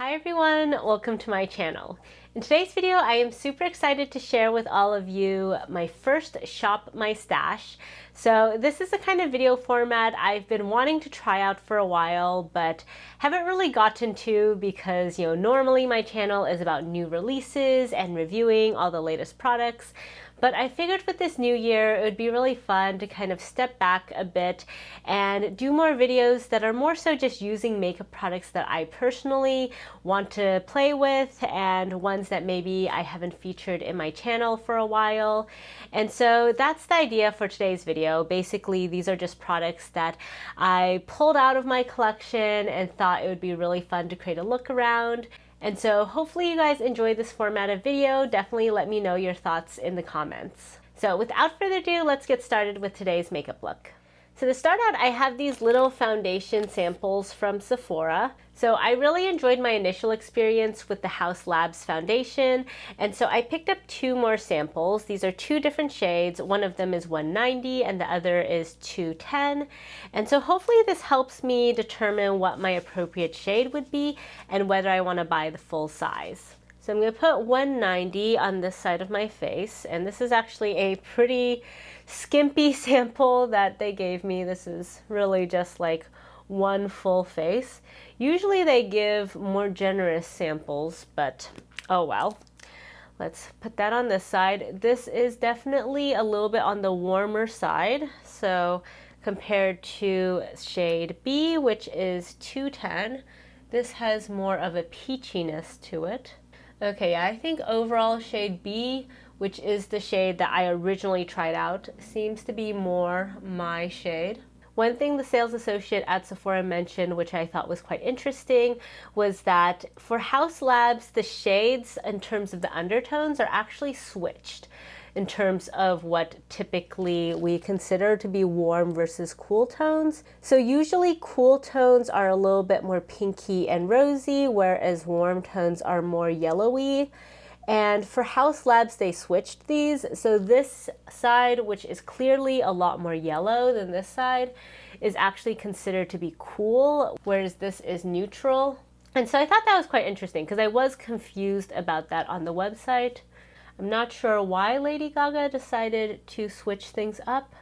Hi everyone, welcome to my channel. In today's video, I am super excited to share with all of you my first Shop My Stash. So this is the kind of video format I've been wanting to try out for a while, but haven't really gotten to because, normally my channel is about new releases and reviewing all the latest products. But I figured with this new year, it would be really fun to kind of step back a bit and do more videos that are more so just using makeup products that I personally want to play with and ones that maybe I haven't featured in my channel for a while. And so that's the idea for today's video. Basically, these are just products that I pulled out of my collection and thought it would be really fun to create a look around. And so hopefully you guys enjoy this format of video. Definitely let me know your thoughts in the comments. So without further ado, let's get started with today's makeup look. So to start out, I have these little foundation samples from Sephora. So I really enjoyed my initial experience with the Haus Labs foundation, and so I picked up two more samples. These are two different shades. One of them is 190 and the other is 210. And so hopefully this helps me determine what my appropriate shade would be and whether I want to buy the full size. So I'm going to put 190 on this side of my face, and this is actually a pretty skimpy sample that they gave me. This is really just like one full face. Usually they give more generous samples, but oh well. Let's put that on this side. This is definitely a little bit on the warmer side. So compared to shade B, which is 210, this has more of a peachiness to it. Okay, I think overall shade B, which is the shade that I originally tried out, seems to be more my shade. One thing the sales associate at Sephora mentioned, which I thought was quite interesting, was that for Haus Labs, the shades in terms of the undertones are actually switched in terms of what typically we consider to be warm versus cool tones. So usually cool tones are a little bit more pinky and rosy, whereas warm tones are more yellowy. And for Haus Labs, they switched these. So this side, which is clearly a lot more yellow than this side, is actually considered to be cool, whereas this is neutral. And so I thought that was quite interesting because I was confused about that on the website. I'm not sure why Lady Gaga decided to switch things up,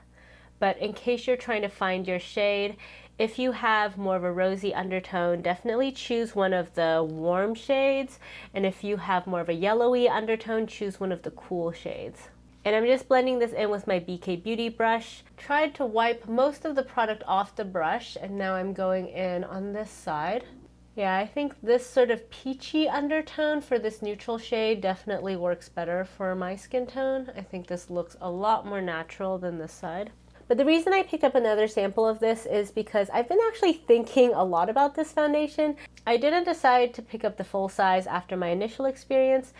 but in case you're trying to find your shade, if you have more of a rosy undertone, definitely choose one of the warm shades, and if you have more of a yellowy undertone, choose one of the cool shades. And I'm just blending this in with my BK Beauty brush. Tried to wipe most of the product off the brush, and now I'm going in on this side. Yeah, I think this sort of peachy undertone for this neutral shade definitely works better for my skin tone. I think this looks a lot more natural than this side. But the reason I picked up another sample of this is because I've been actually thinking a lot about this foundation. I didn't decide to pick up the full size after my initial experience,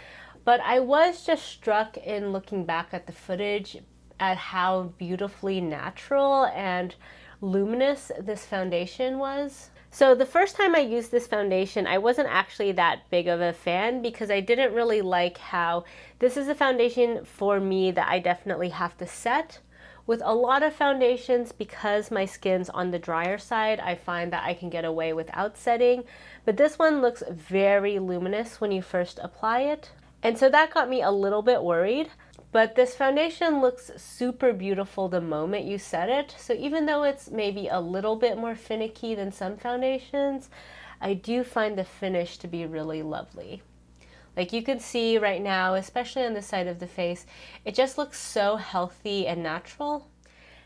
but I was just struck in looking back at the footage at how beautifully natural and luminous this foundation was. So the first time I used this foundation, I wasn't actually that big of a fan because I didn't really like how this is a foundation for me that I definitely have to set. With a lot of foundations, because my skin's on the drier side, I find that I can get away without setting. But this one looks very luminous when you first apply it. And so that got me a little bit worried. But this foundation looks super beautiful the moment you set it. So even though it's maybe a little bit more finicky than some foundations, I do find the finish to be really lovely. Like you can see right now, especially on the side of the face, it just looks so healthy and natural.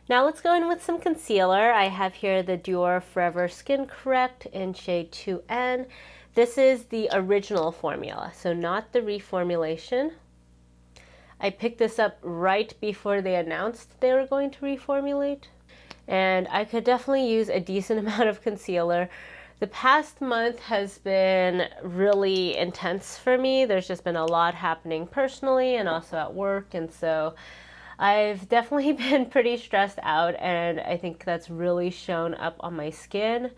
Now let's go in with some concealer. I have here the Dior Forever Skin Correct in shade 2N. This is the original formula, so not the reformulation. I picked this up right before they announced they were going to reformulate, and I could definitely use a decent amount of concealer. The past month has been really intense for me. There's just been a lot happening personally and also at work, and so I've definitely been pretty stressed out, and I think that's really shown up on my skin.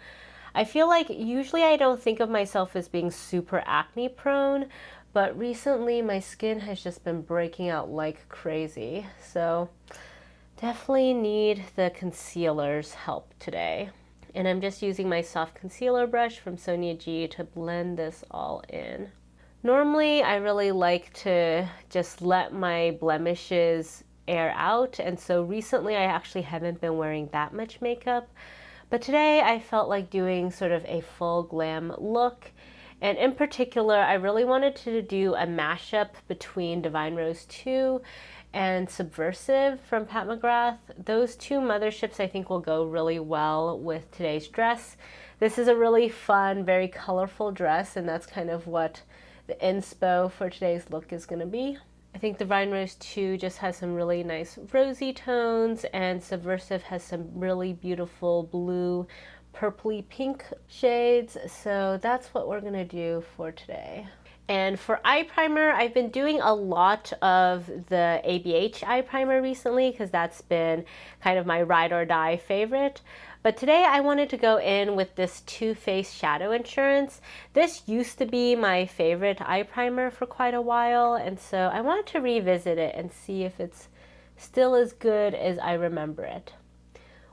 I feel like usually I don't think of myself as being super acne prone, but recently my skin has just been breaking out like crazy. So definitely need the concealer's help today. And I'm just using my soft concealer brush from Sonia G to blend this all in. Normally, I really like to just let my blemishes air out, and so recently I actually haven't been wearing that much makeup. But today I felt like doing sort of a full glam look. And in particular, I really wanted to do a mashup between Divine Rose 2 and Subversive from Pat McGrath. Those two motherships I think will go really well with today's dress. This is a really fun, very colorful dress, and that's kind of what the inspo for today's look is going to be. I think Divine Rose 2 just has some really nice rosy tones, and Subversive has some really beautiful blue, purpley pink shades. So that's what we're gonna do for today. And for eye primer, I've been doing a lot of the ABH eye primer recently because that's been kind of my ride or die favorite. But today I wanted to go in with this Too Faced Shadow Insurance. This used to be my favorite eye primer for quite a while, and so I wanted to revisit it and see if it's still as good as I remember it.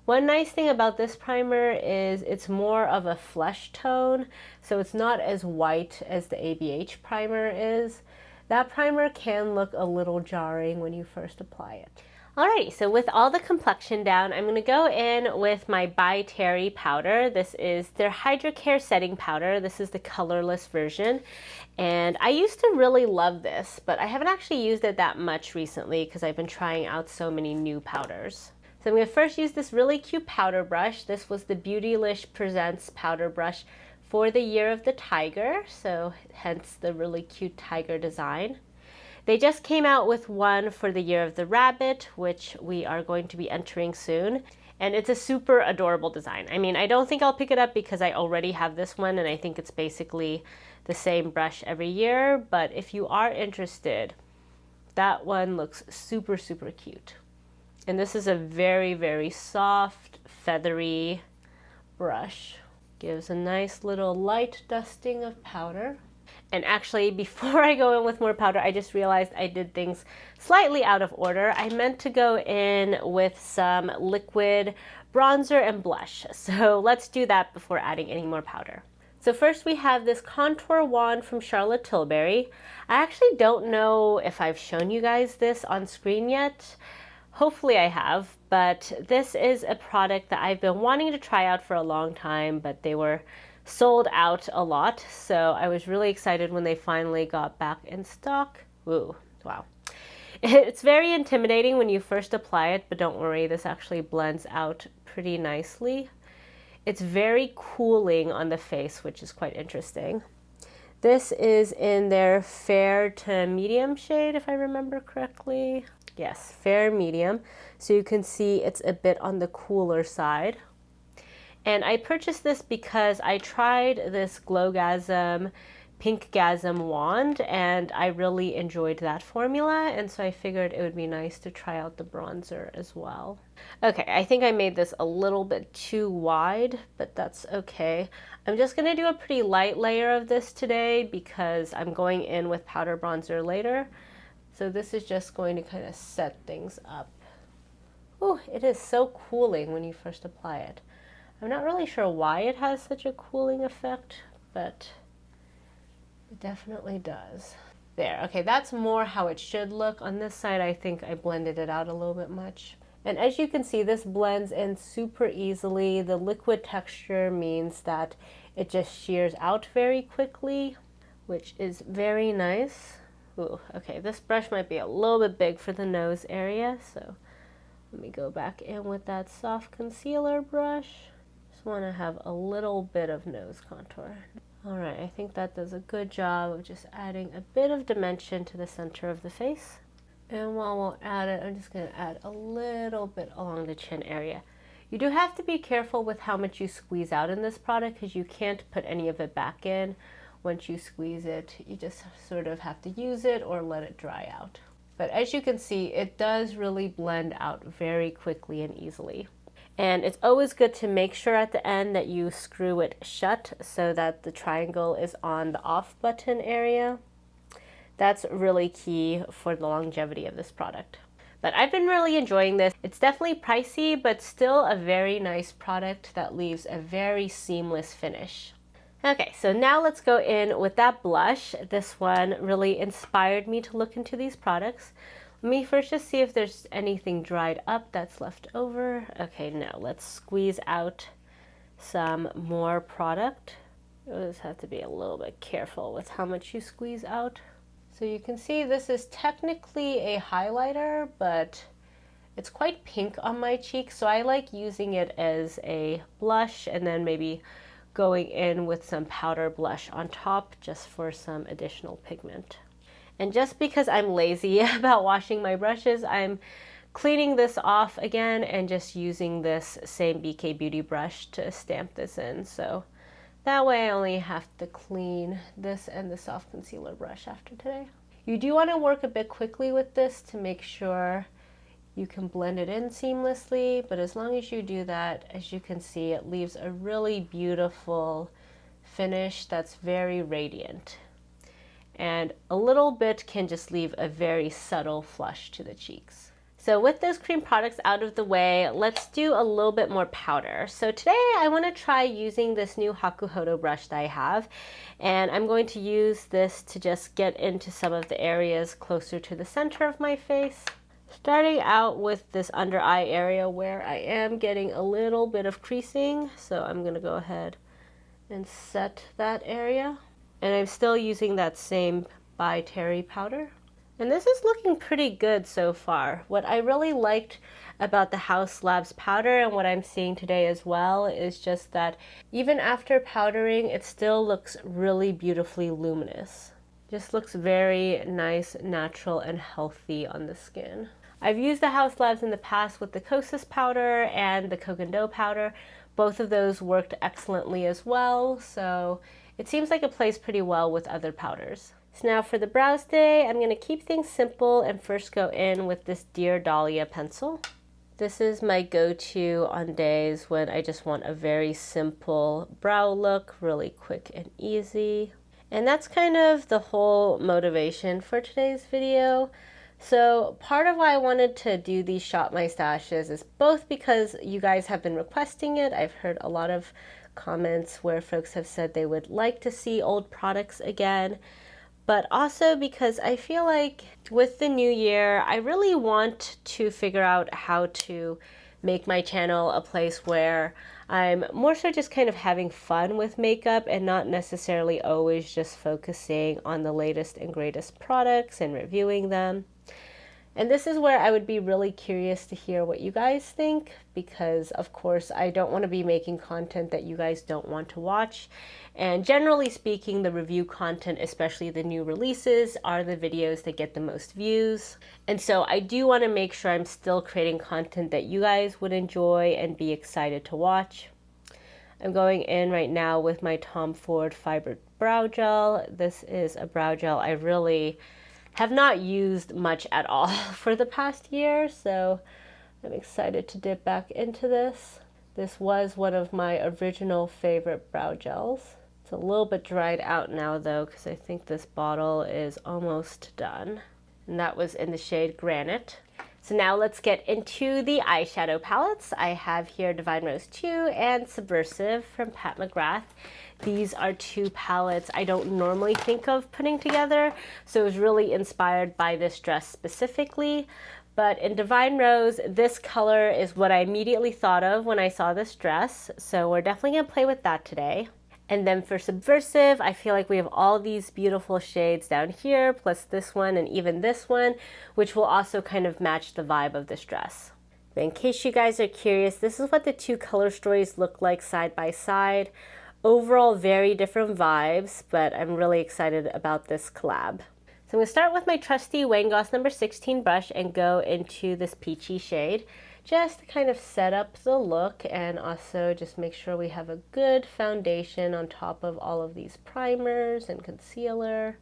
One nice thing about this primer is it's more of a flesh tone, so it's not as white as the ABH primer is. That primer can look a little jarring when you first apply it. Alrighty, so with all the complexion down, I'm going to go in with my By Terry powder. This is their Hydra Care Setting Powder. This is the colorless version. And I used to really love this, but I haven't actually used it that much recently because I've been trying out so many new powders. So I'm going to first use this really cute powder brush. This was the Beautylish Presents powder brush for the Year of the Tiger, so hence the really cute tiger design. They just came out with one for the Year of the Rabbit, which we are going to be entering soon. And it's a super adorable design. I mean, I don't think I'll pick it up because I already have this one and I think it's basically the same brush every year. But if you are interested, that one looks super, super cute. And this is a very, very soft, feathery brush. Gives a nice little light dusting of powder. And actually, before I go in with more powder, I just realized I did things slightly out of order. I meant to go in with some liquid bronzer and blush. So let's do that before adding any more powder. So first we have this contour wand from Charlotte Tilbury. I actually don't know if I've shown you guys this on screen yet. Hopefully I have, but this is a product that I've been wanting to try out for a long time, but they were sold out a lot, so I was really excited when they finally got back in stock. Ooh, wow. It's very intimidating when you first apply it, but don't worry, this actually blends out pretty nicely. It's very cooling on the face, which is quite interesting. This is in their fair to medium shade, if I remember correctly. Yes, fair medium. So you can see it's a bit on the cooler side. And I purchased this because I tried this Pinkgasm wand and I really enjoyed that formula, and so I figured it would be nice to try out the bronzer as well. Okay, I think I made this a little bit too wide, but that's okay. I'm just going to do a pretty light layer of this today because I'm going in with powder bronzer later. So this is just going to kind of set things up. Ooh, it is so cooling when you first apply it. I'm not really sure why it has such a cooling effect, but it definitely does. There, okay, that's more how it should look. On this side, I think I blended it out a little bit much. And as you can see, this blends in super easily. The liquid texture means that it just shears out very quickly, which is very nice. Ooh, okay, this brush might be a little bit big for the nose area, so let me go back in with that soft concealer brush. Just want to have a little bit of nose contour. All right, I think that does a good job of just adding a bit of dimension to the center of the face. And while we'll add it, I'm just going to add a little bit along the chin area. You do have to be careful with how much you squeeze out in this product because you can't put any of it back in. Once you squeeze it, you just sort of have to use it or let it dry out. But as you can see, it does really blend out very quickly and easily. And it's always good to make sure at the end that you screw it shut so that the triangle is on the off button area. That's really key for the longevity of this product. But I've been really enjoying this. It's definitely pricey, but still a very nice product that leaves a very seamless finish. Okay, so now let's go in with that blush. This one really inspired me to look into these products. Let me first just see if there's anything dried up that's left over. Okay, no, let's squeeze out some more product. You just have to be a little bit careful with how much you squeeze out. So you can see this is technically a highlighter, but it's quite pink on my cheek, so I like using it as a blush and then maybe going in with some powder blush on top just for some additional pigment. And just because I'm lazy about washing my brushes, I'm cleaning this off again and just using this same BK Beauty brush to stamp this in. So that way I only have to clean this and the soft concealer brush after today. You do want to work a bit quickly with this to make sure you can blend it in seamlessly, but as long as you do that, as you can see, it leaves a really beautiful finish that's very radiant. And a little bit can just leave a very subtle flush to the cheeks. So with those cream products out of the way, let's do a little bit more powder. So today I want to try using this new Hakuhodo brush that I have, and I'm going to use this to just get into some of the areas closer to the center of my face. Starting out with this under eye area where I am getting a little bit of creasing, so I'm going to go ahead and set that area. And I'm still using that same by Terry powder. And this is looking pretty good so far. What I really liked about the Haus Labs powder and what I'm seeing today as well is just that even after powdering, it still looks really beautifully luminous. Just looks very nice, natural, and healthy on the skin. I've used the Haus Labs in the past with the Kosas powder and the Kokondo powder. Both of those worked excellently as well, so it seems like it plays pretty well with other powders. So now for the brows day, I'm going to keep things simple and first go in with this Dear Dahlia pencil. This is my go-to on days when I just want a very simple brow look, really quick and easy. And that's kind of the whole motivation for today's video. So part of why I wanted to do these Shop My Stashes is both because you guys have been requesting it. I've heard a lot of comments where folks have said they would like to see old products again, but also because I feel like with the new year, I really want to figure out how to make my channel a place where I'm more so just kind of having fun with makeup and not necessarily always just focusing on the latest and greatest products and reviewing them. And this is where I would be really curious to hear what you guys think, because of course I don't want to be making content that you guys don't want to watch. And generally speaking, the review content, especially the new releases, are the videos that get the most views. And so I do want to make sure I'm still creating content that you guys would enjoy and be excited to watch. I'm going in right now with my Tom Ford Fiber Brow Gel. This is a brow gel I really have not used much at all for the past year, so I'm excited to dip back into this. This was one of my original favorite brow gels. It's a little bit dried out now though, because I think this bottle is almost done. And that was in the shade Granite. So now let's get into the eyeshadow palettes. I have here Divine Rose 2 and Subversive from Pat McGrath. These are two palettes I don't normally think of putting together, so it was really inspired by this dress specifically. But in Divine Rose, this color is what I immediately thought of when I saw this dress, so we're definitely going to play with that today. And then for Subversive, I feel like we have all these beautiful shades down here, plus this one and even this one, which will also kind of match the vibe of this dress. But in case you guys are curious, this is what the two color stories look like side by side. Overall, very different vibes, but I'm really excited about this collab. So I'm going to start with my trusty Wayne Goss number 16 brush and go into this peachy shade, just to kind of set up the look and also just make sure we have a good foundation on top of all of these primers and concealer.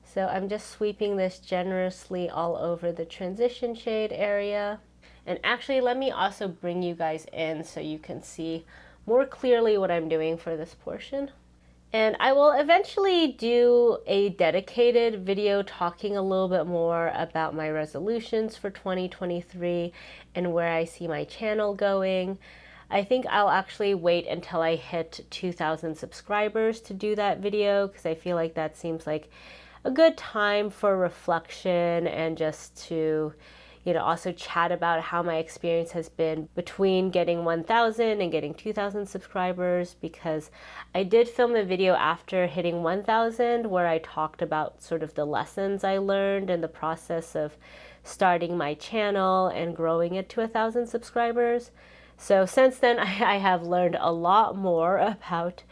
So I'm just sweeping this generously all over the transition shade area. And actually, let me also bring you guys in so you can see more clearly what I'm doing for this portion. And I will eventually do a dedicated video talking a little bit more about my resolutions for 2023 and where I see my channel going. I think I'll actually wait until I hit 2,000 subscribers to do that video, because I feel like that seems like a good time for reflection and just to, also chat about how my experience has been between getting 1,000 and getting 2,000 subscribers, because I did film a video after hitting 1,000 where I talked about sort of the lessons I learned in the process of starting my channel and growing it to 1,000 subscribers. So since then, I have learned a lot more about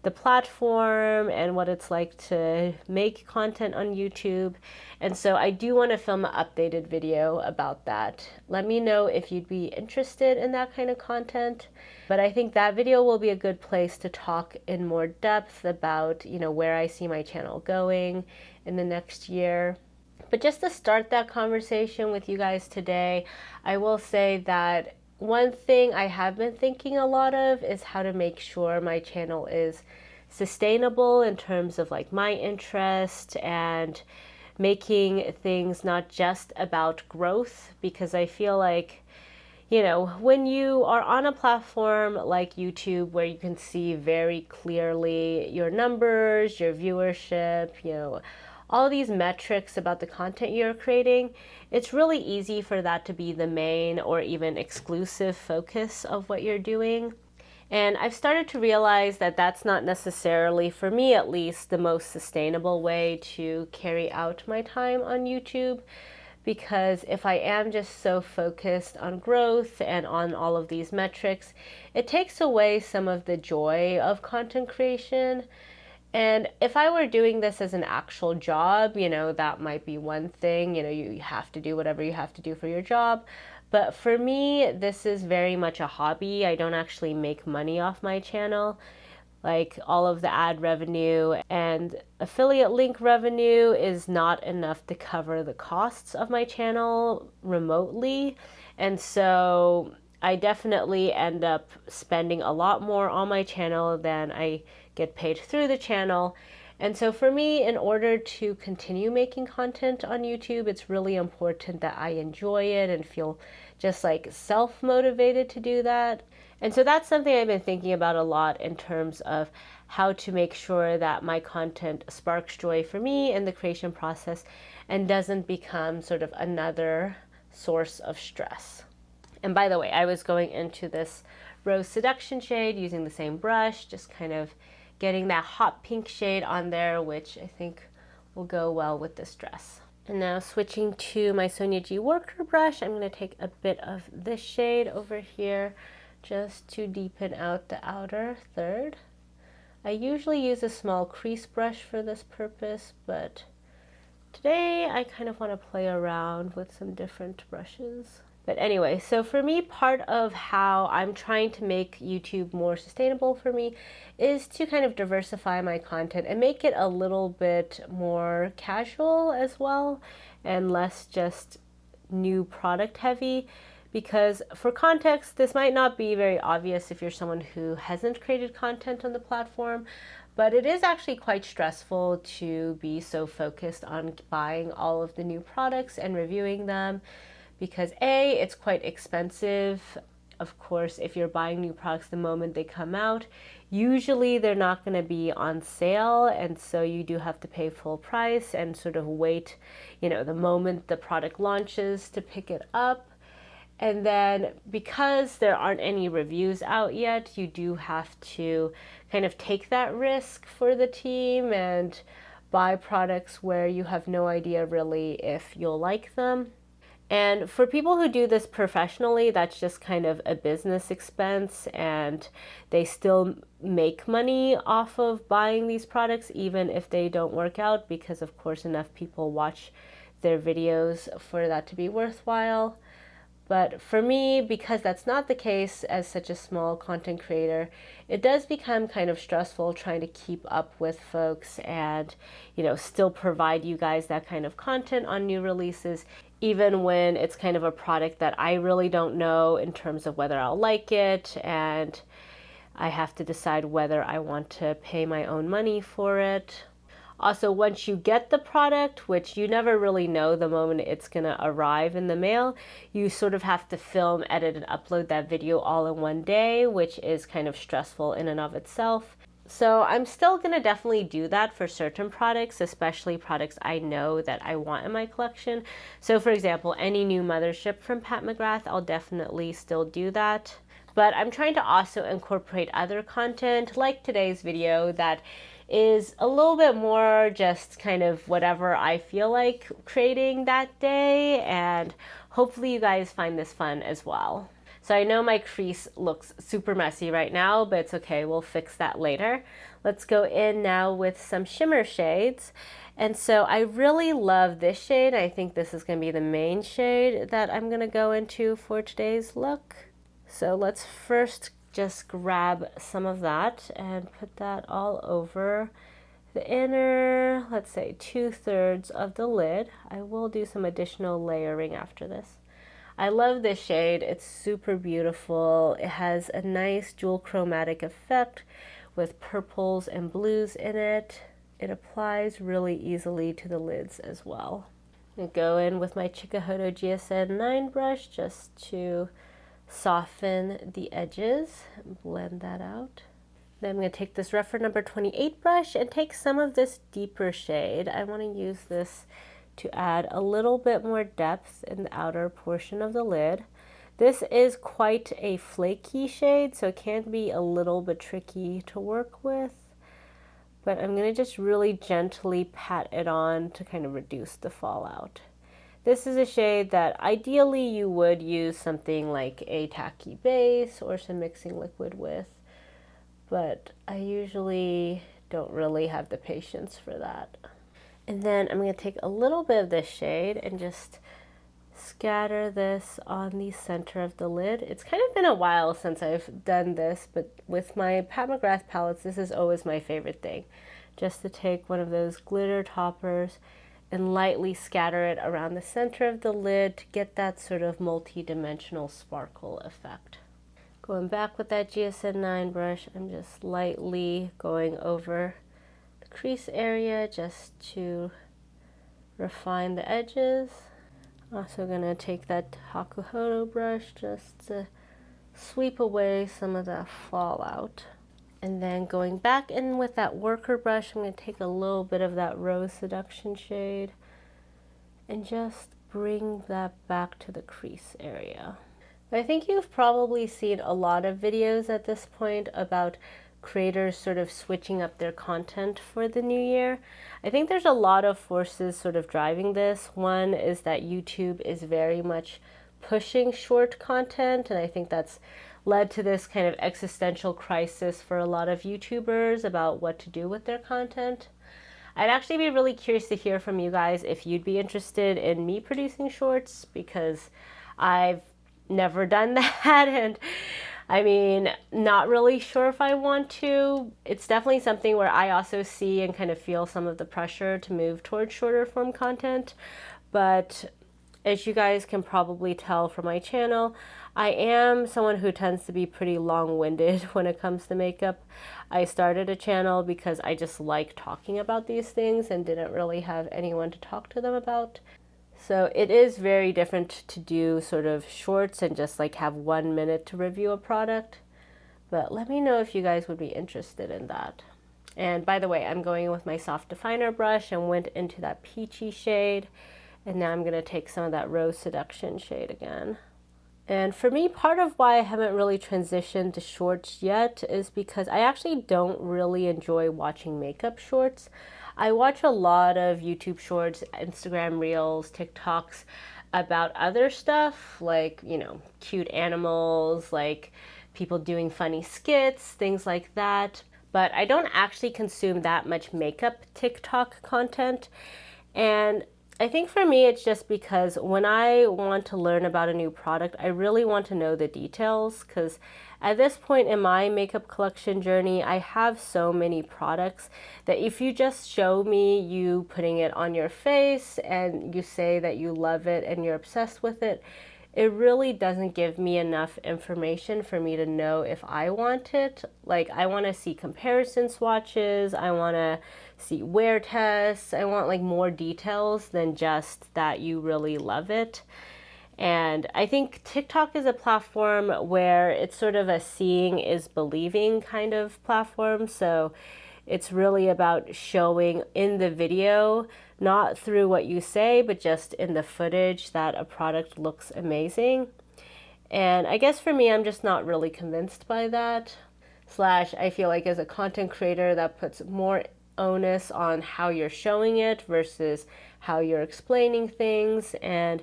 the platform and what it's like to make content on YouTube. And so I do want to film an updated video about that. Let me know if you'd be interested in that kind of content. But I think that video will be a good place to talk in more depth about, where I see my channel going in the next year. But just to start that conversation with you guys today, I will say that one thing I have been thinking a lot of is how to make sure my channel is sustainable in terms of like my interest and making things not just about growth, because I feel like, when you are on a platform like YouTube where you can see very clearly your numbers, your viewership, all these metrics about the content you're creating, it's really easy for that to be the main or even exclusive focus of what you're doing. And I've started to realize that that's not necessarily, for me at least, the most sustainable way to carry out my time on YouTube. Because if I am just so focused on growth and on all of these metrics, it takes away some of the joy of content creation. And if I were doing this as an actual job, that might be one thing. You have to do whatever you have to do for your job. But for me, this is very much a hobby. I don't actually make money off my channel. Like, all of the ad revenue and affiliate link revenue is not enough to cover the costs of my channel remotely. And so I definitely end up spending a lot more on my channel than I get paid through the channel. And so for me, in order to continue making content on YouTube, it's really important that I enjoy it and feel just like self-motivated to do that. And so that's something I've been thinking about a lot in terms of how to make sure that my content sparks joy for me in the creation process and doesn't become sort of another source of stress. And by the way, I was going into this Rose Seduction shade using the same brush, just kind of getting that hot pink shade on there, which I think will go well with this dress. And now switching to my Sonia G Worker brush, I'm going to take a bit of this shade over here just to deepen out the outer third. I usually use a small crease brush for this purpose, but today I kind of want to play around with some different brushes. But anyway, so for me, part of how I'm trying to make YouTube more sustainable for me is to kind of diversify my content and make it a little bit more casual as well and less just new product heavy. Because for context, this might not be very obvious if you're someone who hasn't created content on the platform, but it is actually quite stressful to be so focused on buying all of the new products and reviewing them. Because A, it's quite expensive. Of course, if you're buying new products the moment they come out, usually they're not going to be on sale, and so you do have to pay full price and sort of wait, the moment the product launches to pick it up. And then because there aren't any reviews out yet, you do have to kind of take that risk for the team and buy products where you have no idea really if you'll like them. And for people who do this professionally, that's just kind of a business expense, and they still make money off of buying these products even if they don't work out, because of course enough people watch their videos for that to be worthwhile. But for me, because that's not the case as such a small content creator, it does become kind of stressful trying to keep up with folks and, still provide you guys that kind of content on new releases, even when it's kind of a product that I really don't know in terms of whether I'll like it. And I have to decide whether I want to pay my own money for it. Also, once you get the product, which you never really know the moment it's gonna arrive in the mail, you sort of have to film, edit, and upload that video all in one day, which is kind of stressful in and of itself. So I'm still gonna definitely do that for certain products, especially products I know that I want in my collection. So for example, any new Mothership from Pat McGrath, I'll definitely still do that. But I'm trying to also incorporate other content like today's video that is a little bit more just kind of whatever I feel like creating that day, and hopefully you guys find this fun as well. So I know my crease looks super messy right now, but it's okay, we'll fix that later. Let's go in now with some shimmer shades. And so I really love this shade. I think this is gonna be the main shade that I'm gonna go into for today's look. So let's first just grab some of that and put that all over the inner, let's say 2/3 of the lid. I will do some additional layering after this. I love this shade. It's super beautiful. It has a nice dual chromatic effect with purples and blues in it. It applies really easily to the lids as well. I'm gonna go in with my Chikuhodo GSN 9 brush just to soften the edges and blend that out. Then I'm going to take this Refer number 28 brush and take some of this deeper shade. I want to use this to add a little bit more depth in the outer portion of the lid. This is quite a flaky shade, so it can be a little bit tricky to work with, but I'm going to just really gently pat it on to kind of reduce the fallout. This is a shade that ideally you would use something like a tacky base or some mixing liquid with, but I usually don't really have the patience for that. And then I'm going to take a little bit of this shade and just scatter this on the center of the lid. It's kind of been a while since I've done this, but with my Pat McGrath palettes, this is always my favorite thing. Just to take one of those glitter toppers and lightly scatter it around the center of the lid to get that sort of multi-dimensional sparkle effect. Going back with that GSN 9 brush, I'm just lightly going over the crease area just to refine the edges. Also gonna take that Hakuhodo brush just to sweep away some of that fallout. And then going back in with that worker brush, I'm going to take a little bit of that Rose Seduction shade and just bring that back to the crease area. I think you've probably seen a lot of videos at this point about creators sort of switching up their content for the new year. I think there's a lot of forces sort of driving this. One is that YouTube is very much pushing short content, and I think that's led to this kind of existential crisis for a lot of YouTubers about what to do with their content. I'd actually be really curious to hear from you guys if you'd be interested in me producing shorts, because I've never done that, and I mean, not really sure if I want to. It's definitely something where I also see and kind of feel some of the pressure to move towards shorter form content, but as you guys can probably tell from my channel, I am someone who tends to be pretty long-winded when it comes to makeup. I started a channel because I just like talking about these things and didn't really have anyone to talk to them about. So it is very different to do sort of shorts and just like have 1 minute to review a product. But let me know if you guys would be interested in that. And by the way, I'm going in with my soft definer brush and went into that peachy shade. And now I'm going to take some of that Rose Seduction shade again. And for me, part of why I haven't really transitioned to shorts yet is because I actually don't really enjoy watching makeup shorts. I watch a lot of YouTube shorts, Instagram reels, TikToks about other stuff like, you know, cute animals, like people doing funny skits, things like that. But I don't actually consume that much makeup TikTok content. And I think for me, it's just because when I want to learn about a new product, I really want to know the details, because at this point in my makeup collection journey, I have so many products that if you just show me you putting it on your face and you say that you love it and you're obsessed with it, it really doesn't give me enough information for me to know if I want it. Like, I want to see comparison swatches, I want to see wear tests, I want like more details than just that you really love it. And I think TikTok is a platform where it's sort of a seeing is believing kind of platform. So it's really about showing in the video, not through what you say, but just in the footage, that a product looks amazing. And I guess for me, I'm just not really convinced by that. Slash, I feel like as a content creator, that puts more onus on how you're showing it versus how you're explaining things. And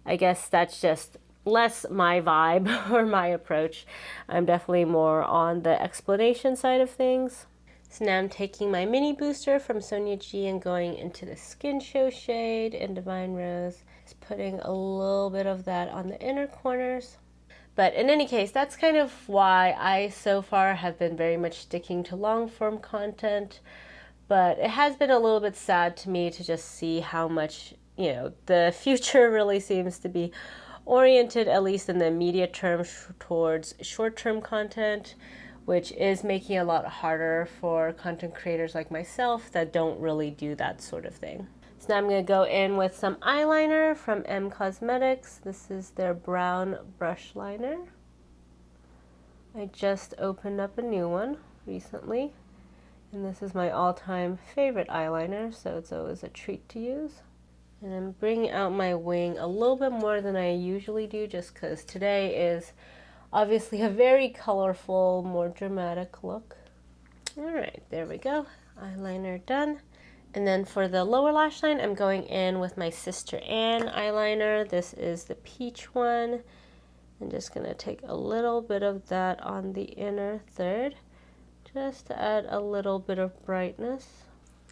I guess that's just less my vibe or my approach. I'm definitely more on the explanation side of things. So now I'm taking my mini booster from Sonia G and going into the Skin Show shade in Divine Rose. Just putting a little bit of that on the inner corners. But in any case, that's kind of why I so far have been very much sticking to long form content. But it has been a little bit sad to me to just see how much, you know, the future really seems to be oriented, at least in the immediate term, towards short-term content, which is making it a lot harder for content creators like myself that don't really do that sort of thing. So now I'm going to go in with some eyeliner from M Cosmetics. This is their brown brush liner. I just opened up a new one recently, and this is my all-time favorite eyeliner, so it's always a treat to use. And I'm bringing out my wing a little bit more than I usually do, just because today is obviously a very colorful, more dramatic look. All right, there we go. Eyeliner done. And then for the lower lash line, I'm going in with my Sister Anne eyeliner. This is the peach one. I'm just gonna take a little bit of that on the inner third, just to add a little bit of brightness.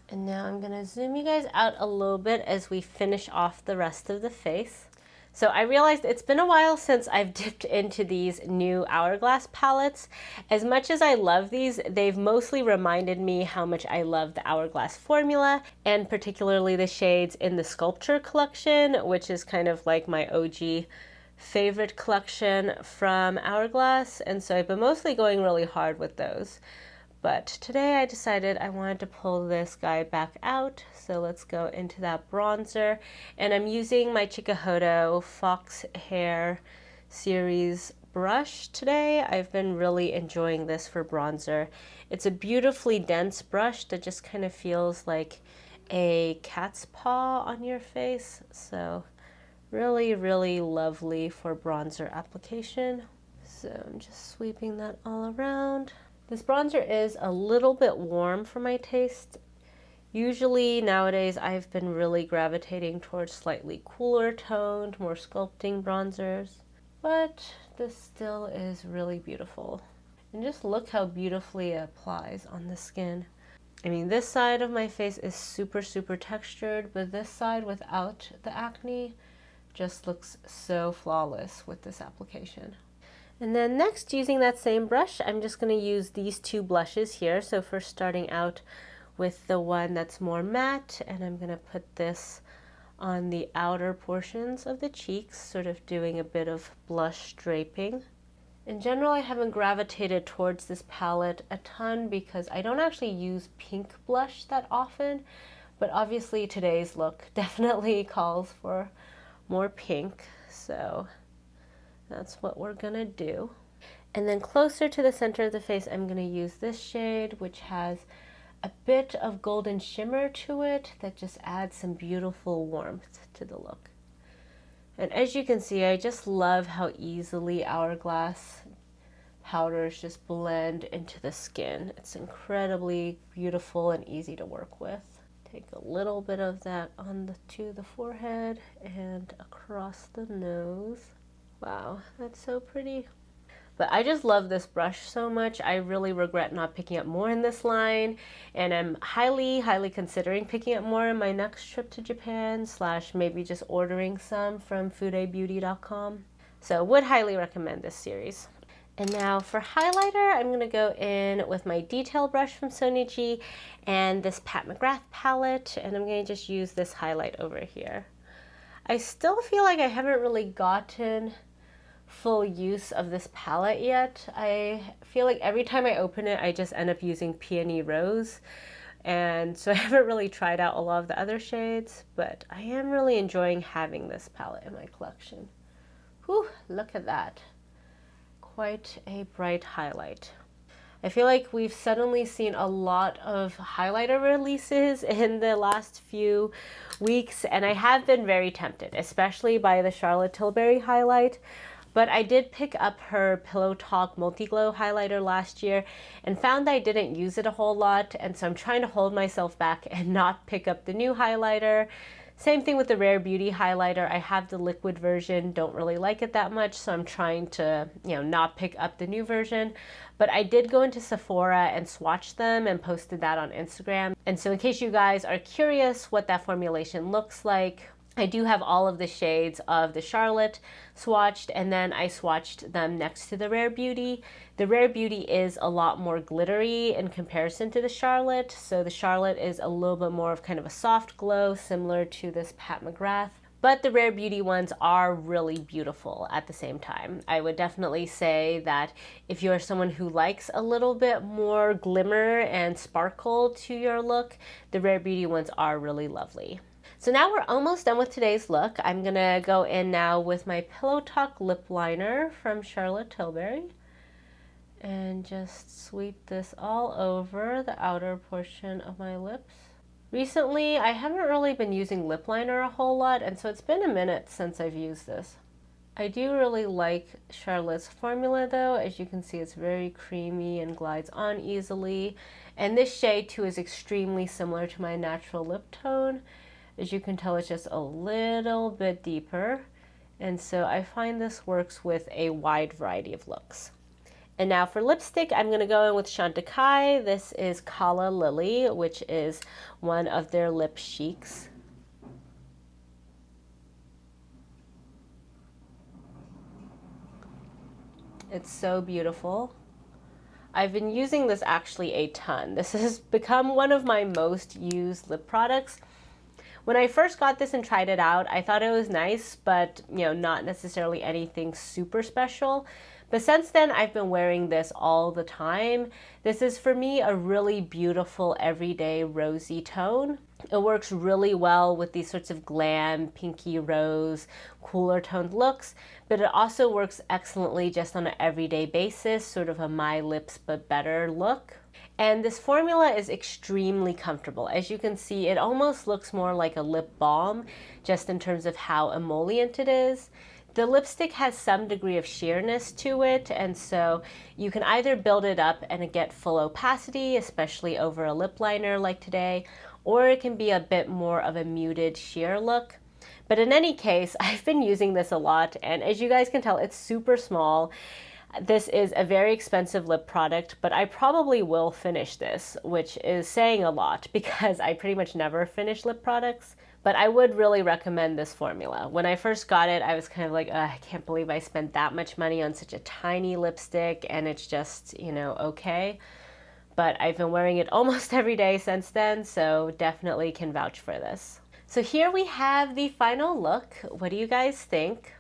And now I'm gonna zoom you guys out a little bit as we finish off the rest of the face. So I realized it's been a while since I've dipped into these new Hourglass palettes. As much as I love these, they've mostly reminded me how much I love the Hourglass formula, and particularly the shades in the Sculpture collection, which is kind of like my OG favorite collection from Hourglass. And so I've been mostly going really hard with those. But today I decided I wanted to pull this guy back out, so let's go into that bronzer. And I'm using my Chikuhodo Fox Hair series brush today. I've been really enjoying this for bronzer. It's a beautifully dense brush that just kind of feels like a cat's paw on your face. So really, really lovely for bronzer application. So I'm just sweeping that all around. This bronzer is a little bit warm for my taste. Usually nowadays I've been really gravitating towards slightly cooler toned, more sculpting bronzers, but this still is really beautiful. And just look how beautifully it applies on the skin. I mean, this side of my face is super, super textured, but this side without the acne just looks so flawless with this application. And then next, using that same brush, I'm just going to use these two blushes here. So first starting out with the one that's more matte, and I'm going to put this on the outer portions of the cheeks, sort of doing a bit of blush draping. In general, I haven't gravitated towards this palette a ton because I don't actually use pink blush that often, but obviously today's look definitely calls for more pink, so that's what we're gonna do. And then closer to the center of the face, I'm gonna use this shade, which has a bit of golden shimmer to it that just adds some beautiful warmth to the look. And as you can see, I just love how easily Hourglass powders just blend into the skin. It's incredibly beautiful and easy to work with. Take a little bit of that to the forehead and across the nose. Wow, that's so pretty. But I just love this brush so much. I really regret not picking up more in this line, and I'm highly considering picking up more in my next trip to Japan, / maybe just ordering some from foodabeauty.com. So would highly recommend this series. And now for highlighter, I'm gonna go in with my detail brush from Sonia G and this Pat McGrath palette, and I'm gonna just use this highlight over here. I still feel like I haven't really gotten full use of this palette yet. I feel like every time I open it, I just end up using Peony Rose. And so I haven't really tried out a lot of the other shades, but I am really enjoying having this palette in my collection. Whew, look at that. Quite a bright highlight. I feel like we've suddenly seen a lot of highlighter releases in the last few weeks, and I have been very tempted, especially by the Charlotte Tilbury highlight. But I did pick up her Pillow Talk Multi-Glow highlighter last year and found I didn't use it a whole lot, and so I'm trying to hold myself back and not pick up the new highlighter. Same thing with the Rare Beauty highlighter. I have the liquid version, don't really like it that much, so I'm trying to, not pick up the new version. But I did go into Sephora and swatch them and posted that on Instagram. And so in case you guys are curious what that formulation looks like, I do have all of the shades of the Charlotte swatched, and then I swatched them next to the Rare Beauty. The Rare Beauty is a lot more glittery in comparison to the Charlotte, so the Charlotte is a little bit more of kind of a soft glow, similar to this Pat McGrath. But the Rare Beauty ones are really beautiful at the same time. I would definitely say that if you're someone who likes a little bit more glimmer and sparkle to your look, the Rare Beauty ones are really lovely. So now we're almost done with today's look. I'm gonna go in now with my Pillow Talk lip liner from Charlotte Tilbury and just sweep this all over the outer portion of my lips. Recently, I haven't really been using lip liner a whole lot, and so it's been a minute since I've used this. I do really like Charlotte's formula though. As you can see, it's very creamy and glides on easily. And this shade too is extremely similar to my natural lip tone. As you can tell, it's just a little bit deeper. And so I find this works with a wide variety of looks. And now for lipstick, I'm going to go in with Chantecaille. This is Calla Lily, which is one of their lip chics. It's so beautiful. I've been using this actually a ton. This has become one of my most used lip products. When I first got this and tried it out, I thought it was nice, but not necessarily anything super special. But since then, I've been wearing this all the time. This is for me a really beautiful everyday rosy tone. It works really well with these sorts of glam, pinky rose, cooler toned looks, but it also works excellently just on an everyday basis, sort of a my lips but better look. And this formula is extremely comfortable. As you can see, it almost looks more like a lip balm, just in terms of how emollient it is. The lipstick has some degree of sheerness to it, and so you can either build it up and get full opacity, especially over a lip liner like today, or it can be a bit more of a muted sheer look. But in any case, I've been using this a lot, and as you guys can tell, it's super small. This is a very expensive lip product, but I probably will finish this, which is saying a lot because I pretty much never finish lip products. But I would really recommend this formula. When I first got it, I was kind of like, I can't believe I spent that much money on such a tiny lipstick, and it's just, okay. But I've been wearing it almost every day since then, so definitely can vouch for this. So here we have the final look. What do you guys think?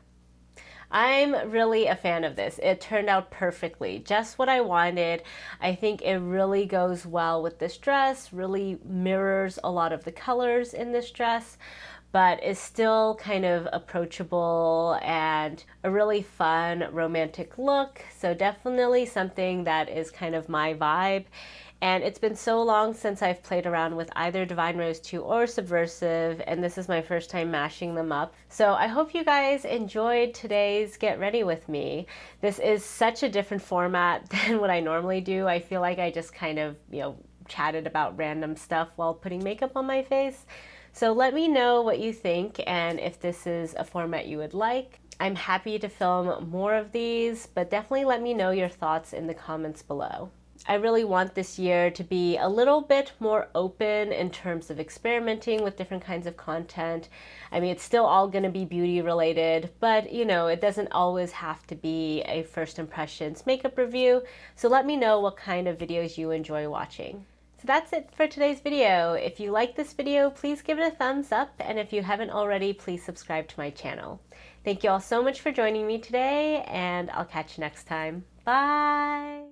I'm really a fan of this. It turned out perfectly, just what I wanted. I think it really goes well with this dress, really mirrors a lot of the colors in this dress, but is still kind of approachable and a really fun romantic look. So definitely something that is kind of my vibe. And it's been so long since I've played around with either Divine Rose 2 or Subversive, and this is my first time mashing them up. So I hope you guys enjoyed today's Get Ready With Me. This is such a different format than what I normally do. I feel like I just kind of, chatted about random stuff while putting makeup on my face. So let me know what you think and if this is a format you would like. I'm happy to film more of these, but definitely let me know your thoughts in the comments below. I really want this year to be a little bit more open in terms of experimenting with different kinds of content. I mean, it's still all going to be beauty related, but it doesn't always have to be a first impressions makeup review. So let me know what kind of videos you enjoy watching. So that's it for today's video. If you like this video, please give it a thumbs up, and if you haven't already, please subscribe to my channel. Thank you all so much for joining me today, and I'll catch you next time. Bye!